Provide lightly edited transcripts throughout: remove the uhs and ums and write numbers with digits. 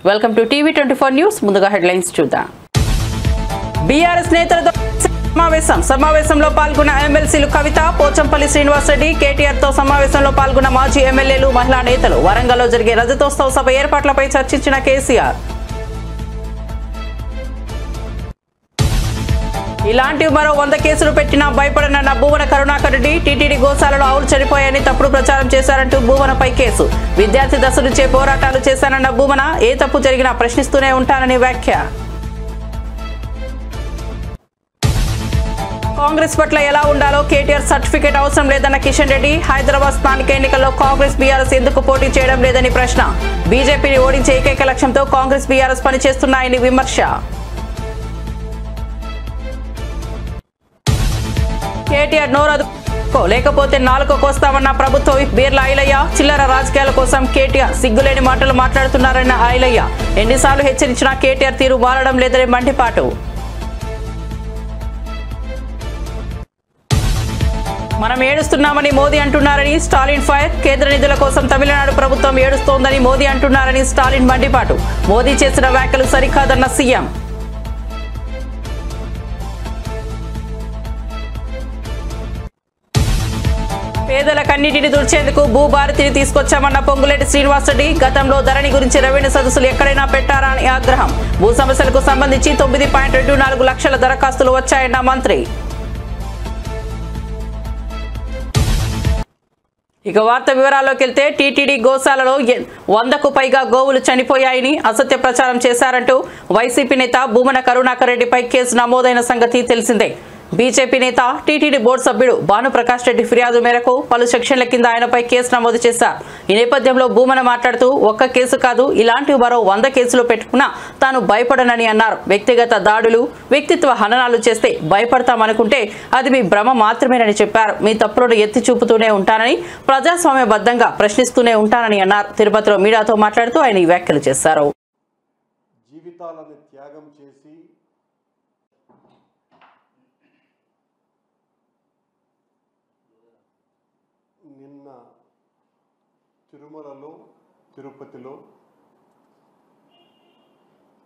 Welcome to టీవీ24 news. ముందుగా headlines చూద్దాం. బీఆర్ఎస్ నేతలతో సమావేశంలో పాల్గొన్న ఎమ్మెల్సీలు కవిత, పోచంపల్లి శ్రీనివాసరెడ్డి, కేటీఆర్ తో సమావేశంలో పాల్గొన్న మాజీ ఎమ్మెల్యేలు, మహిళా నేతలు. వరంగల్లో జరిగే రజతోత్సవ సభ ఏర్పాట్లపై చర్చించిన కేసీఆర్. ఇలాంటి మరో 100 కేసులు పెట్టినా భయపడనన్న భూవన కరుణాకర్ రెడ్డి. టీటీడీ గోశాలలో ఆవులు చనిపోయాయని తప్పుడు ప్రచారం చేశారంటూ భూవనపై కేసు. విద్యార్థి దశ నుంచే పోరాటాలు చేశానన్న భూవన, ఏ తప్పు జరిగినా ప్రశ్నిస్తూనే ఉంటానని వ్యాఖ్య. కాంగ్రెస్ పట్ల ఎలా ఉండాలో కేటీఆర్ సర్టిఫికేట్ అవసరం లేదన్న కిషన్ రెడ్డి. హైదరాబాద్ స్థానిక ఎన్నికల్లో కాంగ్రెస్ బీఆర్ఎస్ ఎందుకు పోటీ చేయడం లేదని ప్రశ్న. బీజేపీని ఓడించే ఏకైక లక్ష్యంతో కాంగ్రెస్ బీఆర్ఎస్ పనిచేస్తున్నాయని విమర్శ. కేటీఆర్ నోరదు లేకపోతే నాలుక కోస్తామన్న ప్రభుత్వ విప్ బీర్ల ఐలయ్య. చిల్లర రాజకీయాల కోసం కేటీఆర్ సిగ్గులేని మాటలు మాట్లాడుతున్నారన్న ఐలయ్య. ఎన్నిసార్లు హెచ్చరించినా కేటీఆర్ తీరు మారడం లేదని మండిపాటు. మనం ఏడుస్తున్నామని మోదీ అంటున్నారని స్టాలిన్ ఫైర్. కేంద్ర నిధుల కోసం తమిళనాడు ప్రభుత్వం ఏడుస్తోందని మోదీ అంటున్నారని స్టాలిన్ మండిపాటు. మోదీ చేసిన వ్యాఖ్యలు సరికాదన్న సీఎం. పేదల కన్నిటిని దుర్చేందుకు భూభారతిని తీసుకొచ్చామన్న పొంగులేటి శ్రీనివాసరెడ్డి. గతంలో ధరణి గురించి రెవెన్యూ సదస్సులు ఎక్కడైనా పెట్టారా అని ఆగ్రహం. భూ సమస్యలకు సంబంధించి 9.24 లక్షల దరఖాస్తులు వచ్చాయన్న మంత్రి. ఇక వార్త వివరాల్లోకి వెళ్తే, టీటీడీ గోశాలలో 100కు పైగా గోవులు చనిపోయాయని అసత్య ప్రచారం చేశారంటూ వైసీపీ నేత భూమన కరుణాకర్ రెడ్డిపై కేసు నమోదైన సంగతి తెలిసిందే. బీజేపీ నేత, టీటీడీ బోర్డు సభ్యుడు భానుప్రకాష్ రెడ్డి ఫిర్యాదు మేరకు పలు సెక్షన్ల కింద ఆయనపై కేసు నమోదు చేశారు. ఈ నేపథ్యంలో భూమన మాట్లాడుతూ, ఒక్క కేసు కాదు, ఇలాంటి మరో 100 కేసులు పెట్టుకున్నా తాను భయపడనని అన్నారు. వ్యక్తిగత దాడులు, వ్యక్తిత్వ హననాలు చేస్తే భయపడతామనుకుంటే అది మీ భ్రమ మాత్రమేనని చెప్పారు. మీ తప్పులను ఎత్తి చూపుతూనే ఉంటానని, ప్రజాస్వామ్యబద్ధంగా ప్రశ్నిస్తూనే ఉంటానని అన్నారు. తిరుపతిలో మీడియాతో మాట్లాడుతూ ఆయన ఈ వ్యాఖ్యలు చేశారు. జీవితాలను త్యాగం చేసి నిన్న తిరుమలలో, తిరుపతిలో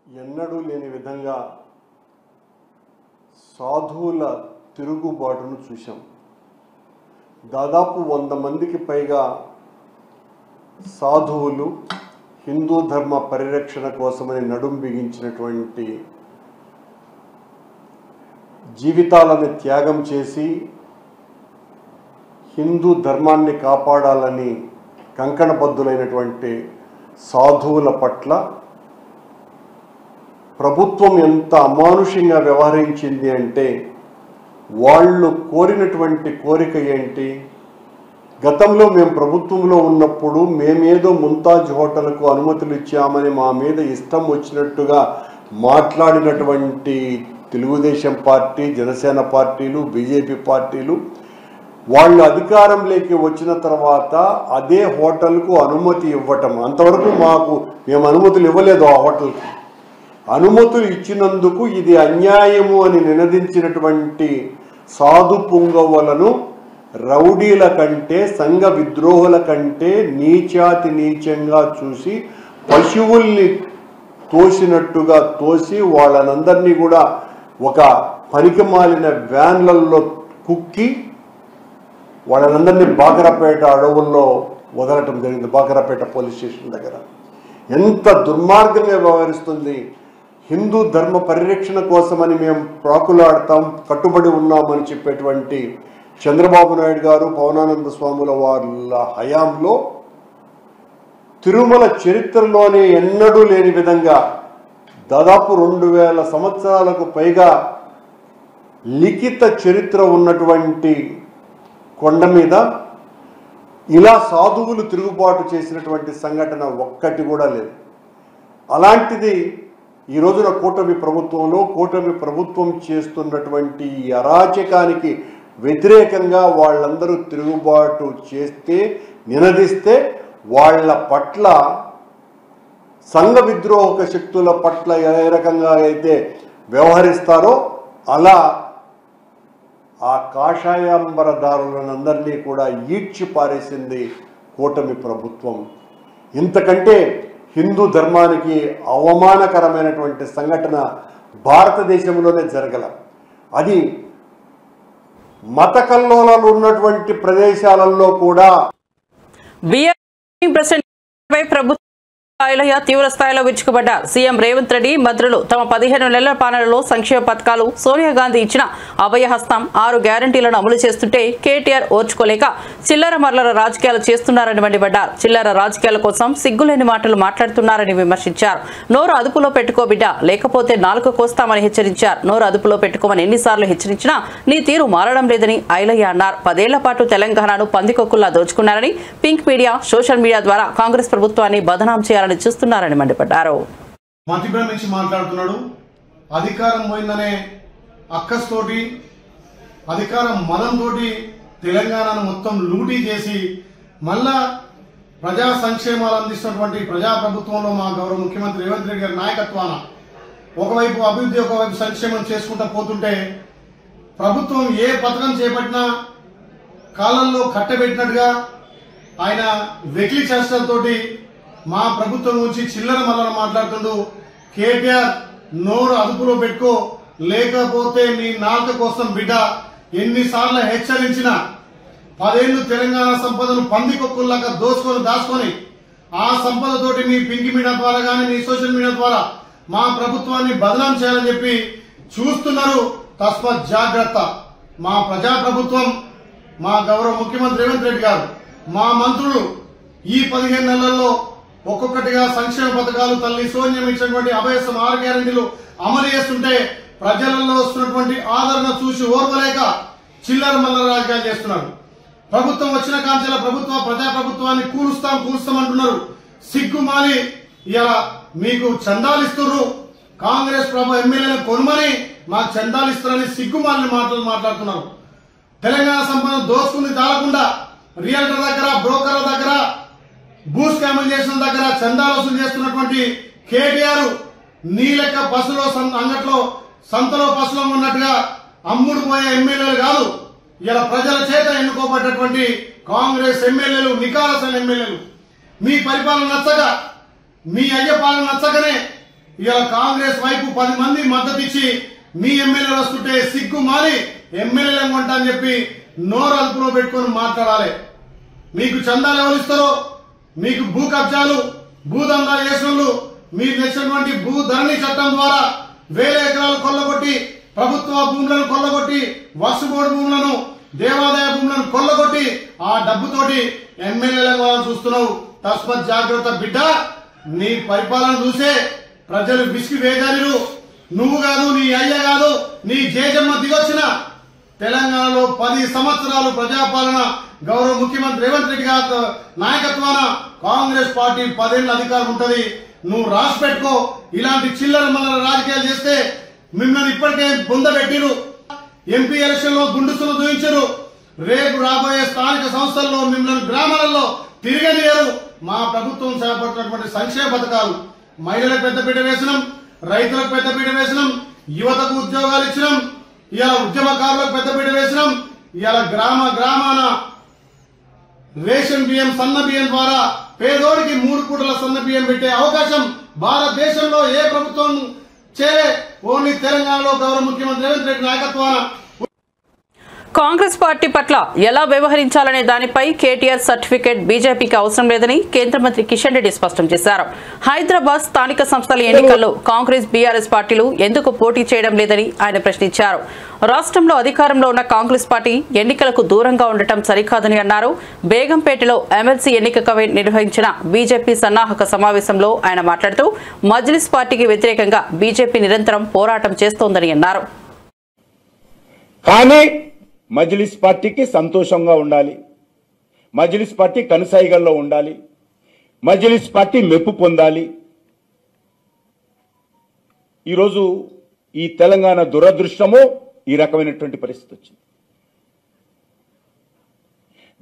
ఎన్నడూ లేని విధంగా సాధువుల తిరుగుబాటును చూశాం. దాదాపు 100 మందికి పైగా సాధువులు హిందూ ధర్మ పరిరక్షణ కోసమని నడుం బిగించినటువంటి, జీవితాలను త్యాగం చేసి హిందూ ధర్మాన్ని కాపాడాలని కంకణబద్ధులైనటువంటి సాధువుల పట్ల ప్రభుత్వం ఎంత అమానుషంగా వ్యవహరించింది అంటే, వాళ్ళు కోరినటువంటి కోరిక ఏంటి? గతంలో మేము ప్రభుత్వంలో ఉన్నప్పుడు మేమేదో ముంతాజ్ హోటల్కు అనుమతులు ఇచ్చామని మా మీద ఇష్టం వచ్చినట్టుగా మాట్లాడినటువంటి తెలుగుదేశం పార్టీ, జనసేన పార్టీలు, బీజేపీ పార్టీలు వాళ్ళు అధికారంలోకి వచ్చిన తర్వాత అదే హోటల్కు అనుమతి ఇవ్వటం. అంతవరకు మేము అనుమతులు ఇవ్వలేదు. ఆ హోటల్కి అనుమతులు ఇచ్చినందుకు ఇది అన్యాయము అని నినదించినటువంటి సాధు పుంగవులను రౌడీల కంటే, సంఘ విద్రోహుల కంటే నీచాతి నీచంగా చూసి, పశువుల్ని తోసినట్టుగా తోసి వాళ్ళనందరినీ కూడా ఒక పనికిమాలిన వ్యాన్లలో కుక్కి వాళ్ళందరినీ బాకరపేట అడవుల్లో వదలటం జరిగింది. బాకరపేట పోలీస్ స్టేషన్ దగ్గర ఎంత దుర్మార్గంగా వ్యవహరిస్తుంది. హిందూ ధర్మ పరిరక్షణ కోసమని మేము ప్రాకులాడతాం, కట్టుబడి ఉన్నామని చెప్పేటువంటి చంద్రబాబు నాయుడు గారు, పవనానంద స్వాముల వాళ్ళ హయాంలో తిరుమల చరిత్రలోనే ఎన్నడూ లేని విధంగా దాదాపు 2000 సంవత్సరాలకు పైగా లిఖిత చరిత్ర ఉన్నటువంటి కొండ మీద ఇలా సాధువులు తిరుగుబాటు చేసినటువంటి సంఘటన ఒక్కటి కూడా లేదు. అలాంటిది ఈ రోజున కూటమి ప్రభుత్వం చేస్తున్నటువంటి ఈ అరాచకానికి వ్యతిరేకంగా వాళ్ళందరూ తిరుగుబాటు చేస్తే, నినదిస్తే వాళ్ళ పట్ల సంఘ విద్రోహక శక్తుల పట్ల ఏ రకంగా అయితే వ్యవహరిస్తారో అలా ఆ కాషాయాంబరదారులందరినీ కూడా ఈడ్చి పారేసింది కూటమి ప్రభుత్వం. ఇంతకంటే హిందూ ధర్మానికి అవమానకరమైనటువంటి సంఘటన భారతదేశంలోనే జరగల. అది మత కల్లోలాలు ఉన్నటువంటి ప్రదేశాలలో కూడా ప్రభుత్వ తీవ్ర స్థాయిలో విరుచుకుపడ్డారు. సీఎం రేవంత్ రెడ్డి మంత్రులు తమ 15 నెలల పాలనలో సంక్షేమ పథకాలు, సోనియా గాంధీ ఇచ్చిన అభయహస్తం 6 గ్యారంటీలను అమలు చేస్తుంటే కేటీఆర్ ఓర్చుకోలేక చిల్లర మర్లర రాజకీయాలు చేస్తున్నారని మండిపడ్డారు. చిల్లర రాజకీయాల కోసం సిగ్గులేని మాటలు మాట్లాడుతున్నారని విమర్శించారు. నోరు అదుపులో పెట్టుకో బిడ్డ, లేకపోతే నాలుక కోస్తామని హెచ్చరించారు. నోరు అదుపులో పెట్టుకోమని ఎన్నిసార్లు హెచ్చరించినా నీ తీరు మారడం లేదని ఐలయ్య అన్నారు. 10 ఏళ్ల పాటు తెలంగాణను పందికొక్కుల్లా దోచుకున్నారని, పింక్ మీడియా, సోషల్ మీడియా ద్వారా కాంగ్రెస్ ప్రభుత్వాన్ని బదనాం చేయాలని చూస్తున్నారని మండిపడ్డారు. మతిభ్రమించి మాట్లాడుతున్నాడు. అధికారం పోయిందనే అక్కస్తోటి, అధికారం మనంతోటి తెలంగాణను మొత్తం లూటీ చేసి మళ్ళా ప్రజా సంక్షేమాలు అందిస్తున్నటువంటి ప్రజాప్రభుత్వంలో మా గౌరవ ముఖ్యమంత్రి రేవంత్ రెడ్డి గారి నాయకత్వాన ఒకవైపు అభివృద్ధి, ఒకవైపు సంక్షేమం చేసుకుంటూ పోతుంటే ప్రభుత్వం ఏ పథకం చేపట్టినా కాలంలో కట్టబెట్టినట్టుగా ఆయన వెకిలి చేష్టలతోటి మా ప్రభుత్వం గురించి చిల్లర మల్లర మాట్లాడుతుండు. కేటీఆర్ నోరు అదుపులో పెట్టుకో, లేకపోతే నీ నాలుక కోసం బిడ్డ. ఎన్నిసార్లు హెచ్చరించినా 10 ఏళ్లు తెలంగాణ సంపదను పందికొక్కుల్లాగా దాచుకొని ఆ సంపదతోటి మీ పింక్ మీడియా ద్వారా కానీ మీ సోషల్ మీడియా ద్వారా మా ప్రభుత్వాన్ని బదనాం చేయాలని చెప్పి చూస్తున్నారు. తస్మాత్ జాగ్రత్త. మా ప్రజాప్రభుత్వం, మా గౌరవ ముఖ్యమంత్రి రేవంత్ రెడ్డి గారు, మా మంత్రులు ఈ 15 నెలల్లో ఒక్కొక్కటిగా సంక్షేమ పథకాలు, తల్లి సోనియం ఇచ్చినటువంటి అభయసం 6 గ్యారెంటీలు అమలు చేస్తుంటే ప్రజలలో వస్తున్నటువంటి ఆదరణ చూసి ఓర్వలేక చిల్లర మల్లర రాజకీయాలు చేస్తున్నారు. ప్రభుత్వం వచ్చిన కాంచెల ప్రజాప్రభుత్వాన్ని కూలుస్తాం అంటున్నారు. సిగ్గుమాలి ఇలా మీకు చందాలిస్తున్నారు. కాంగ్రెస్ ఎమ్మెల్యేలను కొనుమని మాకు చందాలిస్తారని సిగ్గుమాలిన మాటలు మాట్లాడుతున్నారు. తెలంగాణ సంపద దోచుకుంది చాలకుండా రియల్టర్ దగ్గర, బ్రోకర్ల దగ్గర, భూ స్కాములు చేసిన దగ్గర చందాలు వసూలు చేస్తున్నటువంటి కేటీఆర్ నీ లెక్క బస్సులో అంగట్లో సంతలో పసులో ఉన్నట్టుగా అమ్ముడు పోయే ఎమ్మెల్యేలు కాదు. ఇలా ప్రజల చేత ఎన్నుకోబడ్డటువంటి కాంగ్రెస్ ఎమ్మెల్యేలు, నికాలసైన ఎమ్మెల్యేలు. మీ పరిపాలన నచ్చక, మీ అయ్య పాలన నచ్చకనే ఇలా కాంగ్రెస్ వైపు 10 మంది మద్దతు ఇచ్చి మీ ఎమ్మెల్యేలు వస్తుంటే సిగ్గు మారి ఎమ్మెల్యేలు కొంటా అని చెప్పి నోరు అదుపులో పెట్టుకుని మాట్లాడాలి. మీకు చందాలు ఎవరు ఇస్తారో, మీకు భూ కబ్జాలు, భూదందా చేసినోళ్ళు, మీరు తెచ్చినటువంటి భూ ధరణి చట్టం ద్వారా 1000 ఎకరాలు కొల్లగొట్టి, ప్రభుత్వ భూములను కొల్లగొట్టి, వక్ఫ్ బోర్డు భూములను, దేవాదాయ భూములను కొల్లగొట్టి ఆ డబ్బుతోటి ఎమ్మెల్యేలను చూస్తున్నావు. తస్మత్ జాగ్రత్త బిడ్డ. నీ పరిపాలన చూసే ప్రజలు విసిగి వేగారు. నువ్వు కాదు, నీ అయ్య కాదు, నీ జేజమ్మ దిగొచ్చిన తెలంగాణలో 10 సంవత్సరాలు ప్రజాపాలన గౌరవ ముఖ్యమంత్రి రేవంత్ రెడ్డి గారి నాయకత్వాన కాంగ్రెస్ పార్టీ 10 ఏళ్ల అధికారం ఉంటది. నువ్వు రాసి పెట్టుకో. ఇలాంటి చిల్లర మల్లర రాజకీయాలు చేస్తే మిమ్మల్ని ఇప్పటికే బొందబెట్టిరు. ఎంపీ ఎలక్షన్ లో గుండుసులు దూయించారు. రేపు రాబోయే స్థానిక సంస్థల్లో మిమ్మల్ని గ్రామాలలో తిరగనియరు. మా ప్రభుత్వం చేపట్టినటువంటి సంక్షేమ పథకాలు, మహిళలకు పెద్దపీట వేసినాం, రైతులకు పెద్దపీట వేసినాం, యువతకు ఉద్యోగాలు ఇచ్చినాం, ఇలా ఉద్యమకారులకు పెద్దపీట వేసినాం. ఇలా గ్రామాన రేషన్ బియ్యం, సన్న బియ్యం ద్వారా పేదోడికి 3 పూటల సన్న బియ్యం పెట్టే అవకాశం భారతదేశంలో ఏ ప్రభుత్వం చేయలే. ఓన్లీ తెలంగాణలో గౌరవ ముఖ్యమంత్రి రేవంత్ రెడ్డి నాయకత్వాన కాంగ్రెస్ పార్టీ పట్ల ఎలా వ్యవహరించాలనే దానిపై కేటీఆర్ సర్టిఫికేట్ బీజేపీకి అవసరం లేదని కేంద్ర మంత్రి కిషన్ రెడ్డి స్పష్టం చేశారు. హైదరాబాద్ స్థానిక సంస్థల ఎన్నికల్లో కాంగ్రెస్, బీఆర్ఎస్ పార్టీలు ఎందుకు పోటీ చేయడం లేదని ఆయన ప్రశ్నించారు. రాష్ట్రంలో అధికారంలో ఉన్న కాంగ్రెస్ పార్టీ ఎన్నికలకు దూరంగా ఉండటం సరికాదని అన్నారు. బేగంపేటలో ఎమ్మెల్సీ ఎన్నికపై నిర్వహించిన బీజేపీ సన్నాహక సమావేశంలో ఆయన మాట్లాడుతూ మజ్లిస్ పార్టీకి వ్యతిరేకంగా బీజేపీ నిరంతరం పోరాటం చేస్తోందని అన్నారు. మజ్లిస్ పార్టీకి సంతోషంగా ఉండాలి, మజ్లిస్ పార్టీ కనుసైగల్లో ఉండాలి, మజ్లిస్ పార్టీ మెప్పు పొందాలి. ఈరోజు ఈ తెలంగాణ దురదృష్టము ఈ రకమైనటువంటి పరిస్థితి వచ్చింది.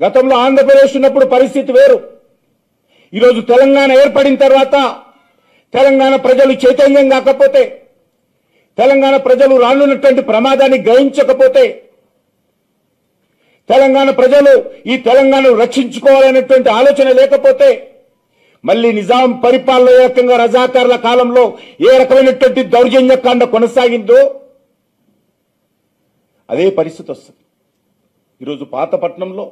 గతంలో ఆంధ్రప్రదేశ్ ఉన్నప్పుడు పరిస్థితి వేరు. ఈరోజు తెలంగాణ ఏర్పడిన తర్వాత తెలంగాణ ప్రజలు చైతన్యం కాకపోతే, తెలంగాణ ప్రజలు రానున్నటువంటి ప్రమాదాన్ని గ్రహించకపోతే, తెలంగాణ ప్రజలు ఈ తెలంగాణను రక్షించుకోవాలనేటువంటి ఆలోచన లేకపోతే మళ్ళీ నిజాం పరిపాలన ఏ రకంగా రజాకార్ల కాలంలో ఏ రకమైనటువంటి దౌర్జన్యకాండ కొనసాగిందో అదే పరిస్థితి వస్తుంది. ఈరోజు పాతపట్నంలో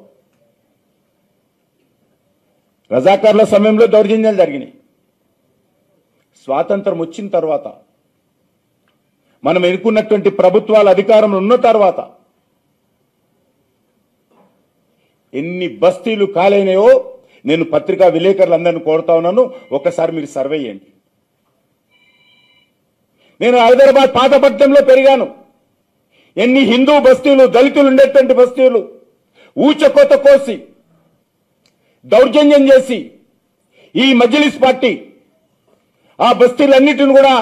రజాకార్ల సమయంలో దౌర్జన్యాలు జరిగినాయి. స్వాతంత్రం వచ్చిన తర్వాత మనం ఎన్నుకున్నటువంటి ప్రభుత్వాల అధికారంలో ఉన్న తర్వాత ఎన్ని బస్తీలు కాలైనాయో నేను పత్రికా విలేకరులందరినీ కోరుతా ఉన్నాను, ఒక్కసారి మీరు సర్వే చేయండి. నేను హైదరాబాద్ పాతపట్నంలో పెరిగాను. ఎన్ని హిందూ బస్తీలు, దళితులు ఉండేటువంటి బస్తీలు ఊచకోత కోసి దౌర్జన్యం చేసి ఈ మజ్లిస్ పార్టీ ఆ బస్తీలన్నిటిని కూడా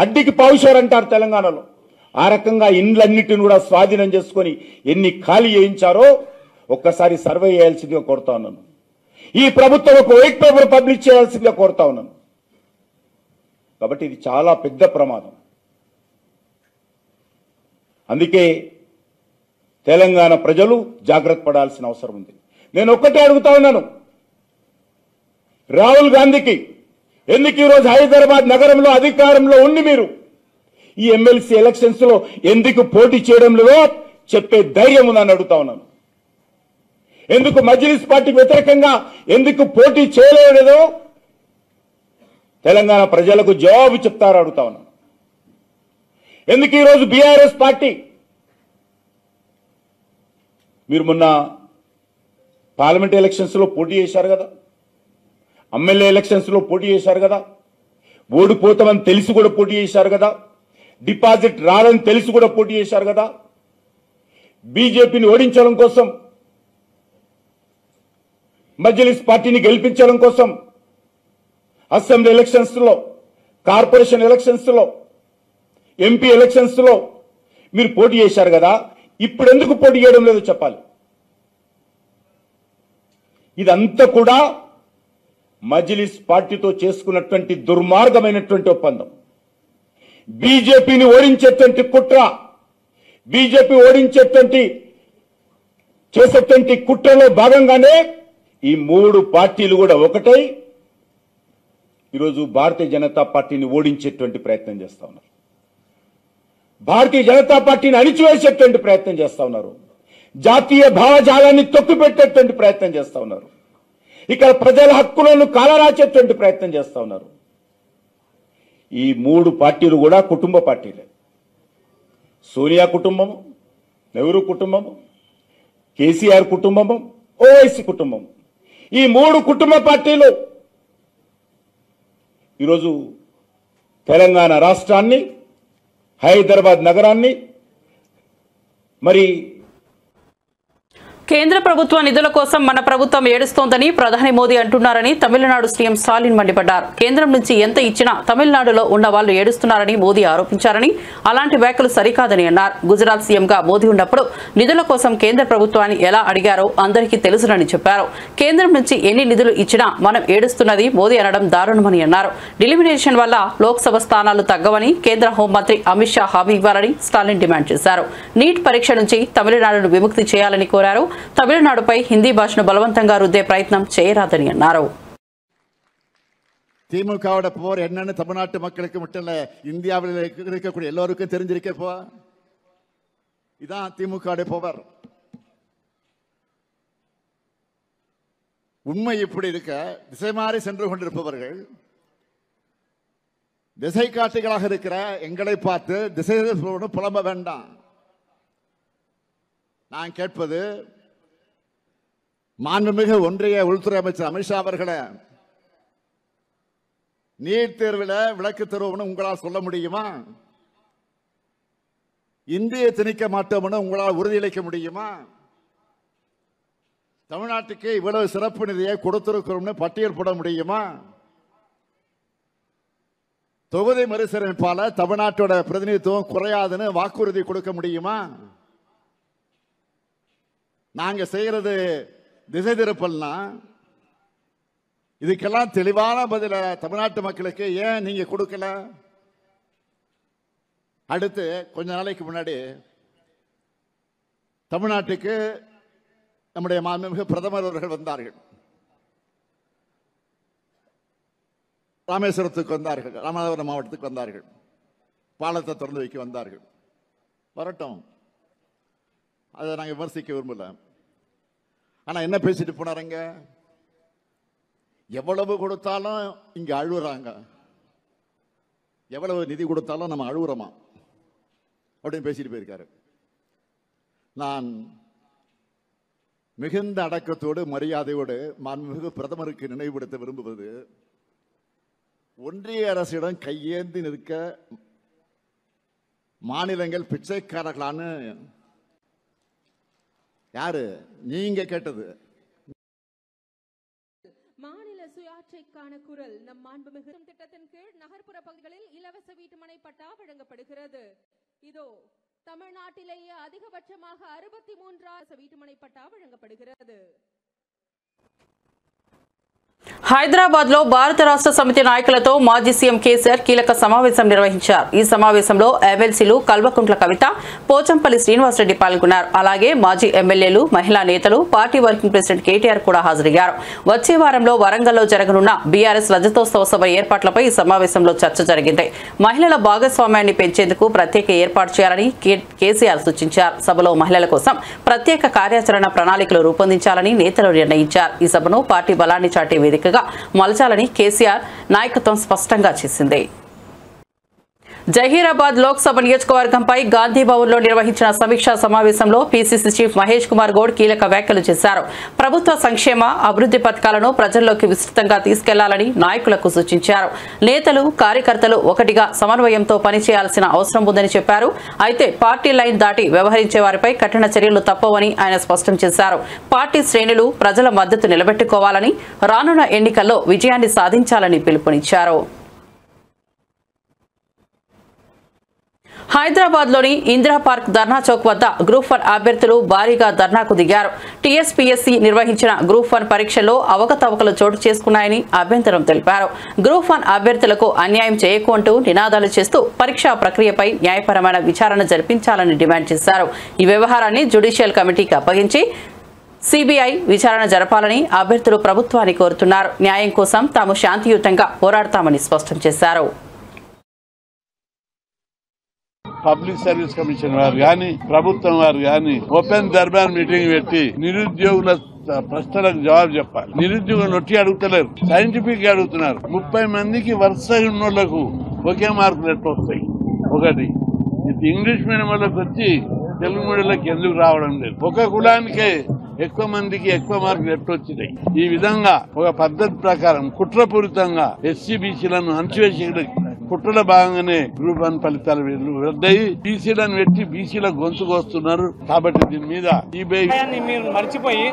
అడ్డికి పావుశారంటారు తెలంగాణలో. ఆ రకంగా ఇండ్లన్నిటిని కూడా స్వాధీనం చేసుకొని ఎన్ని ఖాళీ చేయించారో ఒక్కసారి సర్వే చేయాల్సిందిగా కోరుతా ఉన్నాను. ఈ ప్రభుత్వం ఒక వైట్ పేపర్ పబ్లిష్ చేయాల్సిందిగా కోరుతా ఉన్నాను. కాబట్టి ఇది చాలా పెద్ద ప్రమాదం. అందుకే తెలంగాణ ప్రజలు జాగ్రత్త పడాల్సిన అవసరం ఉంది. నేను ఒక్కటే అడుగుతా ఉన్నాను, రాహుల్ గాంధీకి ఎందుకు ఈరోజు హైదరాబాద్ నగరంలో అధికారంలో ఉండి మీరు ఈ ఎమ్మెల్సీ ఎలక్షన్స్ లో ఎందుకు పోటీ చేయడం లేదో చెప్పే ధైర్యం ఉందని అడుగుతా ఉన్నాను. ఎందుకు మజ్లిస్ పార్టీకి వ్యతిరేకంగా ఎందుకు పోటీ చేయలేదో తెలంగాణ ప్రజలకు జవాబు చెప్తారో అడుగుతా ఉన్నాను. ఎందుకు ఈరోజు బీఆర్ఎస్ పార్టీ మీరు మొన్న పార్లమెంట్ ఎలక్షన్స్ లో పోటీ చేశారు కదా, ఎమ్మెల్యే ఎలక్షన్స్ లో పోటీ చేశారు కదా, ఓడిపోతామని తెలిసి కూడా పోటీ చేశారు కదా, డిపాజిట్ రాదని తెలిసి కూడా పోటీ చేశారు కదా, బీజేపీని ఓడించడం కోసం మజ్లిస్ పార్టీని గెలిపించడం కోసం అసెంబ్లీ ఎలక్షన్స్ లో, కార్పొరేషన్ ఎలక్షన్స్ లో, ఎంపీ ఎలక్షన్స్ లో మీరు పోటీ చేశారు కదా, ఇప్పుడు ఎందుకు పోటీ చేయడం లేదో చెప్పాలి. ఇదంతా కూడా మజ్లిస్ పార్టీతో చేసుకున్నటువంటి దుర్మార్గమైనటువంటి ఒప్పందం. బీజేపీని ఓడించేటువంటి కుట్ర, బీజేపీ ఓడించేటువంటి చేసేటువంటి కుట్రలో భాగంగానే ఈ మూడు పార్టీలు కూడా ఒకటై ఈరోజు భారతీయ జనతా పార్టీని ఓడించేటువంటి ప్రయత్నం చేస్తా ఉన్నారు. భారతీయ జనతా పార్టీని అణిచివేసేటువంటి ప్రయత్నం చేస్తా ఉన్నారు. జాతీయ భావజాలాన్ని తొక్కిపెట్టేటువంటి ప్రయత్నం చేస్తా ఉన్నారు. ఇక్కడ ప్రజల హక్కులను కాలరాచేటువంటి ప్రయత్నం చేస్తా ఉన్నారు. ఈ మూడు పార్టీలు కూడా కుటుంబ పార్టీలే. సోనియా కుటుంబము, నెహ్రూ కుటుంబము, కేసీఆర్ కుటుంబము, ఓవైసీ కుటుంబం, ఈ మూడు కుటుంబ పార్టీలు ఈరోజు తెలంగాణ రాష్ట్రాన్ని, హైదరాబాద్ నగరాన్ని మరి కేంద్ర ప్రభుత్వ నిధుల కోసం మన ప్రభుత్వం ఏడుస్తోందని ప్రధాని మోదీ అంటున్నారని తమిళనాడు సీఎం స్టాలిన్ మండిపడ్డారు. కేంద్రం నుంచి ఎంత ఇచ్చినా తమిళనాడులో ఉన్న వాళ్ళు ఏడుస్తున్నారని మోదీ ఆరోపించారని, అలాంటి వ్యాఖ్యలు సరికాదని అన్నారు. గుజరాత్ సీఎంగా మోదీ ఉన్నప్పుడు నిధుల కోసం కేంద్ర ప్రభుత్వాన్ని ఎలా అడిగారో అందరికీ తెలుసునని చెప్పారు. కేంద్రం నుంచి ఎన్ని నిధులు ఇచ్చినా మనం ఏడుస్తున్నది మోదీ అనడం దారుణమని అన్నారు. డిలిమినేషన్ వల్ల లోక్సభ స్థానాలు తగ్గవని కేంద్ర హోంమంత్రి అమిత్ షా హామీ ఇవ్వాలని స్టాలిన్ డిమాండ్ చేశారు. నీట్ పరీక్ష నుంచి తమిళనాడును విముక్తి చేయాలని కోరారు. తమిళనాడుపై హిందీ భాషను బలవంతంగా రుద్దే ప్రయత్నం చేయరాదని అన్నారు. திமுகவோட போர் என்னன்னு தமிழ்நாட்டு மக்களுக்கு மட்டும் இல்ல, இந்தியாவில் இருக்கக்கூடிய எல்லோருக்கும் தெரிஞ்சிருக்கப்போ இதான் திமுக போவர். உண்மை இப்படி இருக்க திசை மாறி சென்று கொண்டிருப்பவர்கள், திசை காட்டிகளாக இருக்கிற எங்களை பார்த்து திசை புலம்ப வேண்டாம். நான் கேட்பது, மாண்புமிகு ஒன்றிய உள்துறை அமைச்சர் அமித்ஷா அவர்களை, நீட் தேர்வில் விளக்கு தருவோம்னு உங்களால் சொல்ல முடியுமா? இந்தியை திணிக்க மாட்டோம்னு உங்களால் உறுதியளிக்க முடியுமா? தமிழ்நாட்டுக்கு இவ்வளவு சிறப்பு நிதியை கொடுத்திருக்கிறோம்னு பட்டியல் போட முடியுமா? தொகுதி மறுசீரமைப்பால தமிழ்நாட்டோட பிரதிநிதித்துவம் குறையாதுன்னு வாக்குறுதி கொடுக்க முடியுமா? நாங்க செய்யறது திசை திருப்பல்னா இதுக்கெல்லாம் தெளிவான பதில தமிழ்நாட்டு மக்களுக்கு ஏன் நீங்க கொடுக்கல? அடுத்து கொஞ்ச நாளைக்கு முன்னாடி தமிழ்நாட்டுக்கு நம்முடைய மாண்புமிகு பிரதமர் அவர்கள் வந்தார்கள். ராமேஸ்வரத்துக்கு வந்தார்கள், ராமநாதபுரம் மாவட்டத்துக்கு வந்தார்கள், பாலத்தை திறந்து வைக்க வந்தார்கள். வரட்டும், அதை நாங்கள் விமர்சிக்க விரும்பல. ஆனா என்ன பேசிட்டு போனாருங்க? எவ்வளவு கொடுத்தாலும் இங்க அழுகுறாங்க, எவ்வளவு நிதி கொடுத்தாலும் நம்ம அழுகுறோமா அப்படின்னு பேசிட்டு போயிருக்காரு. நான் மிகுந்த அடக்கத்தோடு மரியாதையோடு மாண்புமிகு பிரதமருக்கு நினைவுபடுத்த விரும்புவது, ஒன்றிய அரசிடம் கையேந்தி நிற்க மாநிலங்கள் பிச்சைக்காரர்களான்னு யாரு நீங்க கேட்டது? மாநில சுயாட்சிக்கான குரல் நம் மாண்புமிகு திட்டத்தின் கீழ் நகர்ப்புற பகுதிகளில் இலவச வீட்டுமனை பட்டா வழங்கப்படுகிறது. இதோ தமிழ்நாட்டிலேயே அதிகபட்சமாக 63,000 வீட்டுமனை பட்டா வழங்கப்படுகிறது. హైదరాబాద్ లో భారత రాష్ట్ర సమితి నాయకులతో మాజీ సీఎం కేసీఆర్ కీలక సమావేశం నిర్వహించారు. ఈ సమావేశంలో ఎమ్మెల్సీలు కల్వకుంట్ల కవిత, పోచంపల్లి శ్రీనివాసరెడ్డి పాల్గొన్నారు. అలాగే మాజీ ఎమ్మెల్యేలు, మహిళా నేతలు, పార్టీ వర్కింగ్ ప్రెసిడెంట్ కేటీఆర్ కూడా హాజరయ్యారు. వచ్చే వారంలో వరంగల్లో జరగనున్న బీఆర్ఎస్ రజతోత్సవ సభ ఏర్పాట్లపై ఈ సమావేశంలో చర్చ జరిగింది. మహిళల భాగస్వామ్యాన్ని పెంచేందుకు ప్రత్యేక ఏర్పాటు చేయాలని కేసీఆర్ సూచించారు. సభలో మహిళల కోసం ప్రత్యేక కార్యాచరణ ప్రణాళికలు రూపొందించాలని నేతలు నిర్ణయించారు. ఈ సభను పార్టీ బలాన్ని చాటే వేదికగా మలచాలని కేసీఆర్ నాయకత్వం స్పష్టంగా చేసింది. జహీరాబాద్ లోక్సభ నియోజకవర్గంపై గాంధీ భవన్ లో నిర్వహించిన సమీక్షా సమావేశంలో పీసీసీ చీఫ్ మహేష్ కుమార్ గౌడ్ కీలక వ్యాఖ్యలు చేశారు. ప్రభుత్వ సంక్షేమ అభివృద్ధి పథకాలను ప్రజల్లోకి విస్తృతంగా తీసుకెళ్లాలని నాయకులకు సూచించారు. నేతలు, కార్యకర్తలు ఒకటిగా సమన్వయంతో పనిచేయాల్సిన అవసరం ఉందని చెప్పారు. అయితే పార్టీ లైన్ దాటి వ్యవహరించే వారిపై కఠిన చర్యలు తప్పవని ఆయన స్పష్టం చేశారు. పార్టీ శ్రేణులు ప్రజల మద్దతు నిలబెట్టుకోవాలని, రానున్న ఎన్నికల్లో విజయాన్ని సాధించాలని పిలుపునిచ్చారు. హైదరాబాద్ లోని ఇందిరా పార్క్ ధర్నా చౌక్ వద్ద గ్రూప్ 1 అభ్యర్థులు భారీగా ధర్నాకు దిగారు. టీఎస్పీఎస్సీ నిర్వహించిన గ్రూప్ 1 పరీక్షల్లో అవకతవకలు చోటు చేసుకున్నాయని అభ్యంతరం తెలిపారు. గ్రూప్ 1 అభ్యర్థులకు అన్యాయం చేయకు అంటూ నినాదాలు చేస్తూ పరీక్షా ప్రక్రియపై న్యాయపరమైన విచారణ జరిపించాలని డిమాండ్ చేశారు. ఈ వ్యవహారాన్ని జ్యుడిషియల్ కమిటీకి అప్పగించి సిబిఐ విచారణ జరపాలని అభ్యర్థులు ప్రభుత్వాన్ని కోరుతున్నారు. న్యాయం కోసం తాము శాంతియుతంగా పోరాడతామని స్పష్టం చేశారు. పబ్లిక్ సర్వీస్ కమిషన్ వారు గాని, ప్రభుత్వం వారు గాని ఓపెన్ దర్బార్ మీటింగ్ పెట్టి నిరుద్యోగుల ప్రశ్నలకు జవాబు చెప్పాలి. నిరుద్యోగులు నొట్టి అడుగుతలేరు, సైంటిఫిక్ గా అడుగుతున్నారు. 30 మందికి వరుస ఉన్నోళ్లకు ఒకే మార్కులు ఎట్లా వస్తాయి? ఒకటి ఇంగ్లీష్ మీడియం వాళ్ళకి వచ్చి తెలుగు మీడియంలోకి ఎందుకు రావడం లేదు? ఒక కులానికే ఎక్కువ మందికి ఎక్కువ మార్కులు ఎట్టొచ్చినాయి. ఈ విధంగా ఒక పద్ధతి ప్రకారం కుట్రపూరితంగా ఎస్సీ బీసీలను అణచివేసి కుట్రల భాగంగానే గ్రూప్ 1 ఫలితాలు రద్దయి బీసీలను పెట్టి బీసీల గొంతుకొస్తున్నారు. కాబట్టి దీని మీద మీరు మర్చిపోయి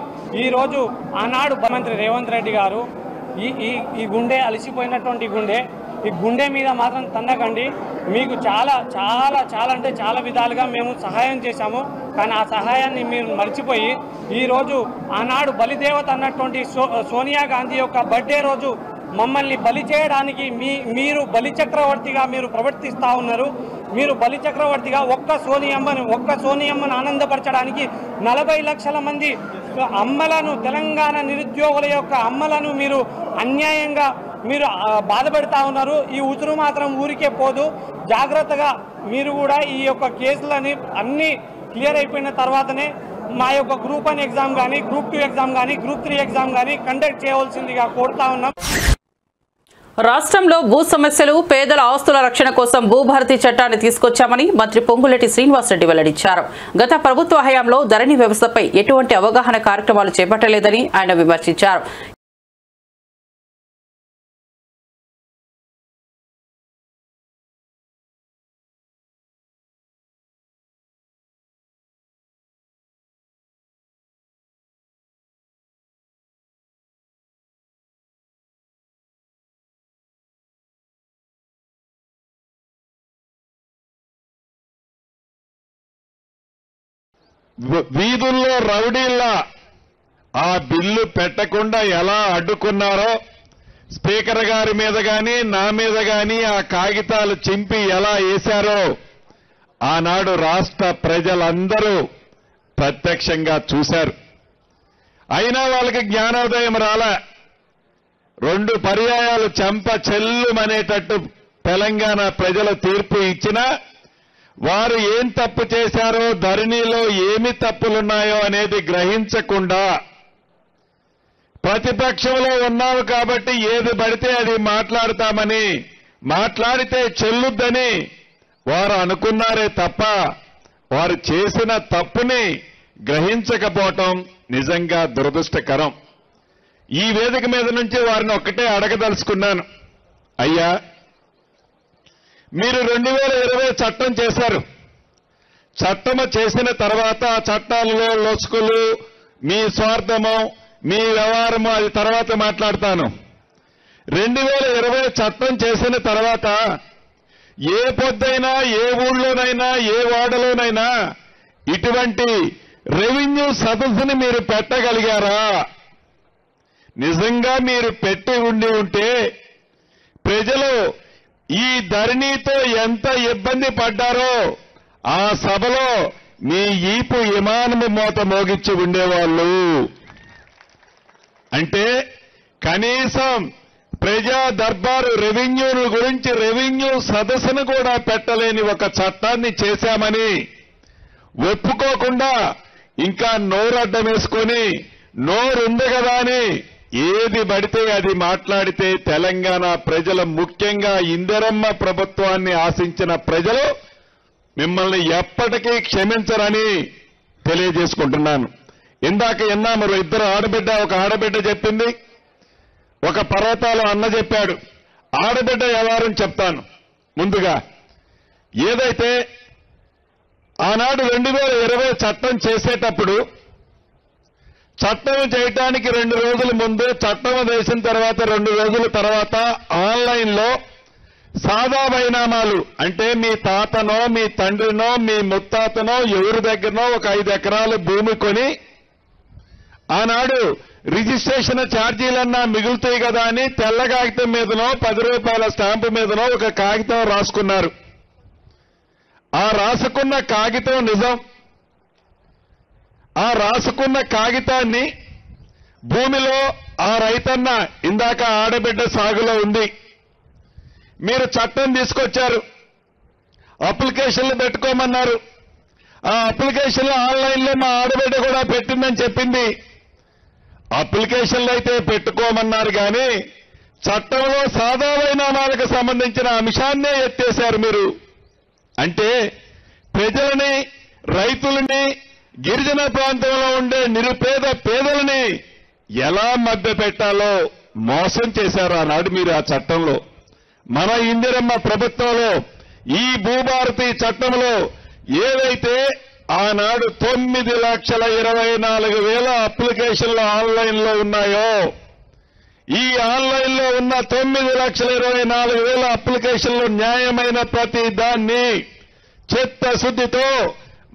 ఈ రోజు ఆనాడు మంత్రి రేవంత్ రెడ్డి గారు ఈ గుండె అలసిపోయినటువంటి ఈ గుండె మీద మాత్రం తన్నకండి. మీకు చాలా చాలా చాలా అంటే చాలా విధాలుగా మేము సహాయం చేశాము. కానీ ఆ సహాయాన్ని మీరు మర్చిపోయి ఈరోజు ఆనాడు బలిదేవత అన్నటువంటి సోనియా గాంధీ యొక్క బర్త్డే రోజు మమ్మల్ని బలి చేయడానికి మీరు బలి చక్రవర్తిగా మీరు ప్రవర్తిస్తూ ఉన్నారు. మీరు బలి చక్రవర్తిగా ఒక్క సోనియమ్మను ఆనందపరచడానికి 40 లక్షల మంది అమ్మలను, తెలంగాణ నిరుద్యోగుల యొక్క అమ్మలను మీరు అన్యాయంగా మీరు బాధపెడతా ఉన్నారు. ఈ ఉసురు మాత్రం ఊరికే పోదు. జాగ్రత్తగా మీరు కూడా ఈ యొక్క కేసులని అన్ని క్లియర్ అయిపోయిన తర్వాతనే మా యొక్క గ్రూప్ 1 ఎగ్జామ్ కానీ, గ్రూప్ 2 ఎగ్జామ్ కానీ, గ్రూప్ 3 ఎగ్జామ్ కానీ కండక్ట్ చేయవలసిందిగా కోరుతా ఉన్నాం. రాష్ట్రంలో భూ సమస్యలు, పేదల ఆస్తుల రక్షణ కోసం భూభారతి చట్టాన్ని తీసుకొచ్చామని మంత్రి పొంగులేటి శ్రీనివాసరెడ్డి వెల్లడించారు. గత ప్రభుత్వ హయాంలో ధరణి వ్యవస్థపై ఎటువంటి అవగాహన కార్యక్రమాలు చేపట్టలేదని ఆయన విమర్శించారు. వీధుల్లో రౌడీల్లా ఆ బిల్లు పెట్టకుండా ఎలా అడ్డుకున్నారో, స్పీకర్ గారి మీద గాని నా మీద గాని ఆ కాగితాలు చింపి ఎలా వేశారో ఆనాడు రాష్ట్ర ప్రజలందరూ ప్రత్యక్షంగా చూశారు. అయినా వాళ్ళకి జ్ఞానోదయం రాలే. 2 పర్యాయాలు చెంప చెల్లుమనేటట్టు తెలంగాణ ప్రజల తీర్పు ఇచ్చినా వారు ఏం తప్పు చేశారో, ధరణిలో ఏమి తప్పులున్నాయో అనేది గ్రహించకుండా ప్రతిపక్షంలో ఉన్నావు కాబట్టి ఏది పడితే అది మాట్లాడతామని, మాట్లాడితే చెల్లుద్దని వారు అనుకున్నారే తప్ప వారు చేసిన తప్పుని గ్రహించకపోవటం నిజంగా దురదృష్టకరం. ఈ వేదిక మీద నుంచి వారిని ఒక్కటే అడగదలుచుకున్నాను. అయ్యా, మీరు 2020 చట్టం చేశారు. చట్టము చేసిన తర్వాత చట్టాలలో లొసుకులు, మీ స్వార్థము, మీ వ్యవహారము అది తర్వాత మాట్లాడతాను. 2020 చట్టం చేసిన తర్వాత ఏ పొద్దైనా, ఏ ఊళ్ళోనైనా, ఏ వార్డులోనైనా ఇటువంటి రెవెన్యూ సదస్సుని మీరు పెట్టగలిగారా? నిజంగా మీరు పెట్టి ఉంటే ప్రజలు ఈ ధరణితో ఎంత ఇబ్బంది పడ్డారో ఆ సభలో మీ ఈపు విమానము మోత మోగించి ఉండేవాళ్ళు. అంటే కనీసం ప్రజా దర్బారు రెవెన్యూను గురించి రెవెన్యూ సదస్సును కూడా పెట్టలేని ఒక చట్టాన్ని చేశామని ఒప్పుకోకుండా ఇంకా నోరడ్డం వేసుకొని నోరుంది కదా అని ఏది పడితే అది మాట్లాడితే తెలంగాణ ప్రజలు, ముఖ్యంగా ఇందిరమ్మ ప్రభుత్వాన్ని ఆశించిన ప్రజలు మిమ్మల్ని ఎప్పటికీ క్షమించరని తెలియజేసుకుంటున్నాను. ఇందాక విన్నాము, 2 ఆడబిడ్డ, ఒక ఆడబిడ్డ చెప్పింది, ఒక పర్వతాలు అన్న చెప్పాడు. ఆడబిడ్డ వ్యవహారం చెప్తాను. ముందుగా ఏదైతే ఆనాడు 2020 చట్టం చేసేటప్పుడు చట్టం చేయటానికి 2 రోజుల ముందు, చట్టం వేసిన తర్వాత 2 రోజుల తర్వాత ఆన్లైన్లో సాదా బైనామాలు అంటే మీ తాతనో, మీ తండ్రినో, మీ ముత్తాతనో ఎవరి దగ్గరనో ఒక 5 ఎకరాల భూమి కొని ఆనాడు రిజిస్ట్రేషన్ ఛార్జీలన్నా మిగులుతాయి కదా అని తెల్ల కాగితం మీదనో 10 రూపాయల స్టాంపు మీదనో ఒక కాగితం రాసుకున్నారు. ఆ రాసుకున్న కాగితం నిజం. ఆ రాసుకున్న కాగితాన్ని భూమిలో ఆ రైతన్న ఇందాక ఆడబిడ్డ సాగులో ఉంది. మీరు చట్టం తీసుకొచ్చారు, అప్లికేషన్లు పెట్టుకోమన్నారు. ఆ అప్లికేషన్లు ఆన్లైన్లో మా ఆడబిడ్డ కూడా పెట్టిందని చెప్పింది. అప్లికేషన్లు అయితే పెట్టుకోమన్నారు కానీ చట్టంలో సాదా బైనామాలకు సంబంధించిన అంశాన్నే ఎత్తేశారు మీరు. అంటే ప్రజలని, రైతులని, గిరిజన ప్రాంతంలో ఉండే నిరుపేద పేదలని ఎలా మధ్య పెట్టాలో మోసం చేశారు ఆనాడు మీరు ఆ చట్టంలో. మన ఇందిరమ్మ ప్రభుత్వంలో ఈ భూభారతి చట్టంలో ఏదైతే ఆనాడు 9,24,000 అప్లికేషన్లు ఆన్లైన్లో ఉన్నాయో, ఈ ఆన్లైన్లో ఉన్న 9,24,000 అప్లికేషన్లు న్యాయమైన ప్రతి దాన్ని చిత్తశుద్ధితో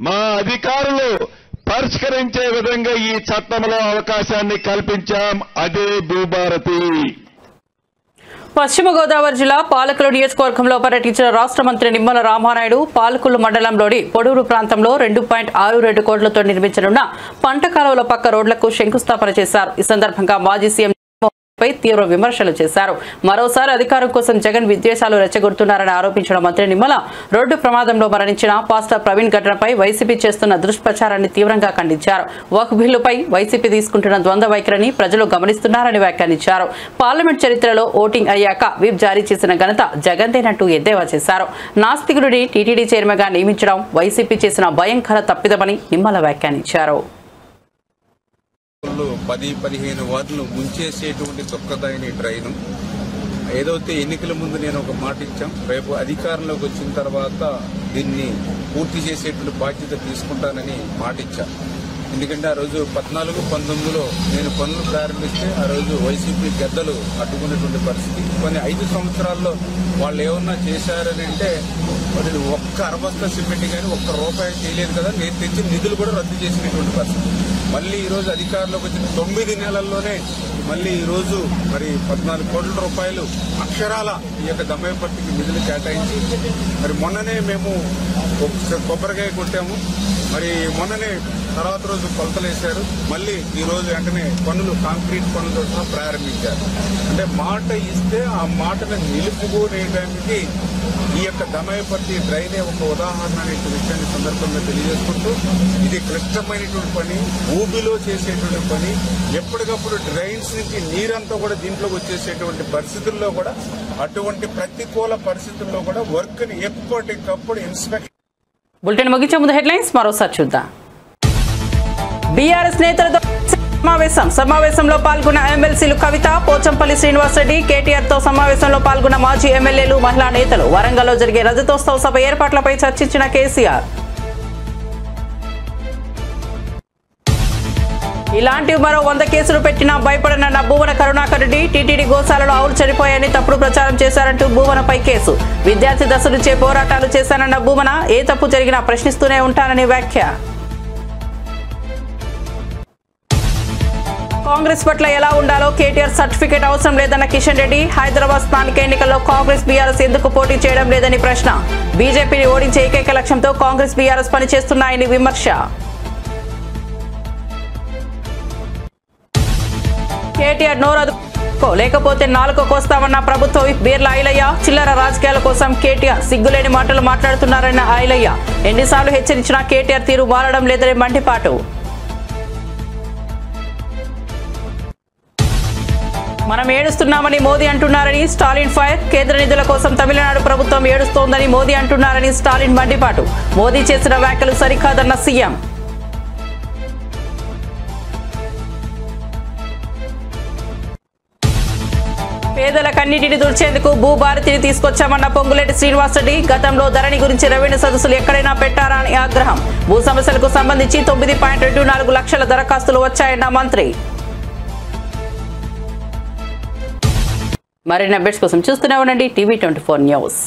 మా అధికారులు పరిష్కరించే విధంగా ఈ చట్టంలో అవకాశాన్ని కల్పించాం. అదే భూభారతి. పశ్చిమ గోదావరి జిల్లా పాలకులు నియోజకవర్గంలో పర్యటించిన రాష్ట్ర మంత్రి నిమ్మల రామానాయుడు పాలకులు మండలంలోని పొడూరు ప్రాంతంలో 2.62 కోట్లతో నిర్మించనున్న పంట కాలువల పక్క రోడ్లకు శంకుస్థాపన చేశారు. ఈ సందర్భంగా మాజీ సీఎం పై తీవ్ర విమర్శలు చేశారు. మరోసారి అధికారం కోసం జగన్ విద్వేషాలు రెచ్చగొడుతున్నారని ఆరోపించిన మంత్రి నిమ్మల రోడ్డు ప్రమాదంలో మరణించిన పాస్టర్ ప్రవీణ్ ఘటనపై వైసీపీ చేస్తున్న దుష్ప్రచారాన్ని తీవ్రంగా ఖండించారు. వక్ఫ్ బిల్లుపై వైసీపీ తీసుకుంటున్న ద్వంద్వ వైఖరిని ప్రజలు గమనిస్తున్నారని వ్యాఖ్యానించారు. పార్లమెంట్ చరిత్రలో ఓటింగ్ అయ్యాక విప్ జారీ చేసిన ఘనత జగన్దేనంటూ ఎద్దేవా చేశారు. నాస్తికుడిని టీటీడీ చైర్మన్ గా నియమించడం వైసీపీ చేసిన భయంకర తప్పిదమని నిమ్మల వ్యాఖ్యానించారు. 10-15 వార్డులు ముంచేసేటువంటి దుఃఖదాయని ట్రైను ఏదైతే ఎన్నికల ముందు నేను ఒక మాట ఇచ్చాం, రేపు అధికారంలోకి వచ్చిన తర్వాత దీన్ని పూర్తి చేసేటువంటి బాధ్యత తీసుకుంటానని మాట ఇచ్చాం. ఎందుకంటే ఆ రోజు 14-19లో నేను పనులు ప్రారంభిస్తే ఆ రోజు వైసీపీ గద్దలు అడ్డుకున్నటువంటి పరిస్థితి. కొన్ని 5 సంవత్సరాల్లో వాళ్ళు ఏమన్నా చేశారని అంటే వాళ్ళు ఒక్క అరబస్తా సిమెంట్ కానీ ఒక్క రూపాయి చేయలేదు కదా, నేను తెచ్చిన నిధులు కూడా రద్దు చేసినటువంటి పరిస్థితి. మళ్ళీ ఈరోజు అధికారంలోకి వచ్చిన 9 నెలల్లోనే మళ్ళీ ఈరోజు మరి 14 కోట్ల రూపాయలు అక్షరాల ఈ యొక్క దమ్మయ్యపట్టికి నిధులు కేటాయించి మరి మొన్ననే మేము కొబ్బరికాయ కొట్టాము. మరి మొన్ననే తర్వాత రోజు కొలతలు వేశారు, మళ్ళీ ఈ రోజు వెంటనే పనులు కాంక్రీట్ పనులు ప్రారంభించారు. అంటే మాట ఇస్తే ఆ మాటను నిలుపుకోనేయడానికి ఈ యొక్క దమయపర్తి డ్రైనే ఒక ఉదాహరణ అనే విషయాన్ని సందర్భంగా తెలియజేసుకుంటూ, ఇది క్లిష్టమైనటువంటి పని, ఊబిలో చేసేటువంటి పని. ఎప్పటికప్పుడు డ్రైన్స్ నుంచి నీరంతా కూడా దీంట్లోకి వచ్చేసేటువంటి పరిస్థితుల్లో కూడా, అటువంటి ప్రతికూల పరిస్థితుల్లో కూడా వర్క్ ని ఎప్పటికప్పుడు ఇన్స్పెక్షన్. బులెటిన్ ముగించే ముందు హెడ్లైన్స్ మరోసారి చూద్దాం. బీఆర్ఎస్ నేతలతో సమావేశంలో పాల్గొన్న ఎమ్మెల్సీలు కవిత, పోచంపల్లి శ్రీనివాసరెడ్డి, కేటీఆర్ తో సమావేశంలో పాల్గొన్న మాజీ ఎమ్మెల్యేలు, మహిళా నేతలు. వరంగల్లో జరిగే రజతోత్సవ సభ ఏర్పాట్లపై చర్చించిన కేసీఆర్. ఇలాంటివి మరో 100 కేసులు పెట్టినా భయపడనన్న భూమన కరుణాకర్ రెడ్డి. టీటీడీ గోశాలలో ఆవులు చనిపోయాయని తప్పుడు ప్రచారం చేశారంటూ భూమనపై కేసు. విద్యార్థి దశ నుంచే పోరాటాలు చేశానన్న భూమన, ఏ తప్పు జరిగినా ప్రశ్నిస్తూనే ఉంటానని వ్యాఖ్య. కాంగ్రెస్ పట్ల ఎలా ఉండాలో కేటీఆర్ సర్టిఫికేట్ అవసరం లేదన్న కిషన్ రెడ్డి. హైదరాబాద్ స్థానిక ఎన్నికల్లో కాంగ్రెస్ బీఆర్ఎస్ ఎందుకు పోటీ చేయడం లేదని ప్రశ్న. బీజేపీని ఓడించే ఏకైక లక్ష్యంతో కాంగ్రెస్ బీఆర్ఎస్ పనిచేస్తున్నాయని విమర్శ. కేటీఆర్ నోరదుకో లేకపోతే నాలుకో కోస్తామన్న ప్రభుత్వ విప్ బీర్ల ఐలయ్య. చిల్లర రాజకీయాల కోసం కేటీఆర్ సిగ్గులేని మాటలు మాట్లాడుతున్నారన్న ఐలయ్య. ఎన్నిసార్లు హెచ్చరించినా కేటీఆర్ తీరు మారడం లేదని మండిపాటు. మనం ఏడుస్తున్నామని మోదీ అంటున్నారని స్టాలిన్ ఫైర్. కేంద్ర నిధుల కోసం తమిళనాడు ప్రభుత్వం ఏడుస్తోందని మోదీ అంటున్నారని స్టాలిన్ మండిపాటు. మోదీ చేసిన వ్యాఖ్యలు సరికాదన్న సీఎం. పేదల కన్నీటిని తుడిచేందుకు భూభారతిని తీసుకొచ్చామన్న పొంగులేటి శ్రీనివాసరెడ్డి. గతంలో ధరణి గురించి రెవెన్యూ సదస్సులు ఎక్కడైనా పెట్టారా అని ఆగ్రహం. భూ సమస్యలకు సంబంధించి 9.24 లక్షల దరఖాస్తులు వచ్చాయన్న మంత్రి. మరిన్ని అప్డేట్స్ కోసం చూస్తూనే ఉండండి టీవీ 24 న్యూస్.